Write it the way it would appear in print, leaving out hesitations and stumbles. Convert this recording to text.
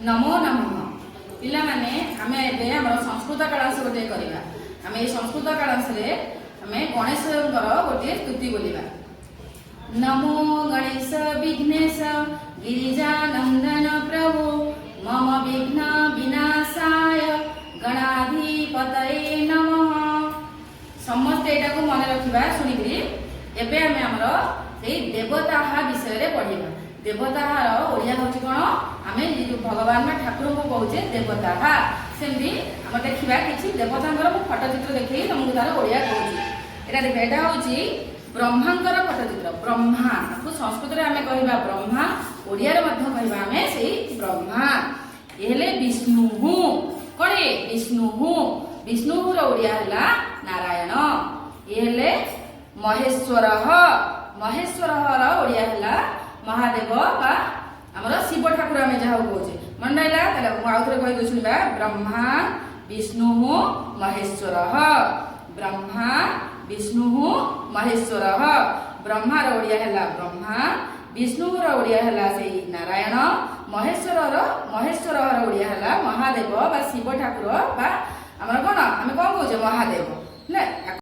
नमो नमः पिला माने आमे एबे हमर संस्कृत कालांश गोटे करिबा। आमे ए संस्कृत कालांश रे आमे गणेशଙ୍କର गोटे स्तुति बोलिबा। नमो गणेश विघ्नेश गिरिजानंदन प्रभु मम विघ्न विनाशाय गणाधिपतये नमः। समस्त एटा को मन रखिबा सुनिकरी एबे आमे हमर सेई देवता विषय रे पढिबा। देवता ओडिया होची कोन आमे जे भगवान में ठाकुर को कहूचे देवता सेमती आम देखा कि देवतांकर फोटो चित्र देखी तुमको तार ओडिया कहूँ। एटा देख एटा होची ब्रह्मांकर फोटो चित्र। ब्रह्मा आपको संस्कृत में आमे कहबा ब्रह्मा, ओडिया रे मध्य कहबा आमे सेई ब्रह्मा। एले विष्णु कोणे विष्णु विष्णु रो ओडिया हला नारायण। एले महेश्वर महेश्वर रो ओडिया हला महादेव बा हमर शिव ठाकुर आमे जहा कहूचे मन रहिला तले आउ थरे कहि सुनिबा। ब्रह्मा विष्णु महेश्वर ब्रह्मा विष्णु महेश्वर। ब्रह्मा रो ओडिया हला ब्रह्मा, विष्णु रो ओडिया हला सेई नारायण, महेश्वर रो ओडिया हला महादेव बा शिव ठाकुर बा हमर कोन आमे कोन कहूचे महादेव।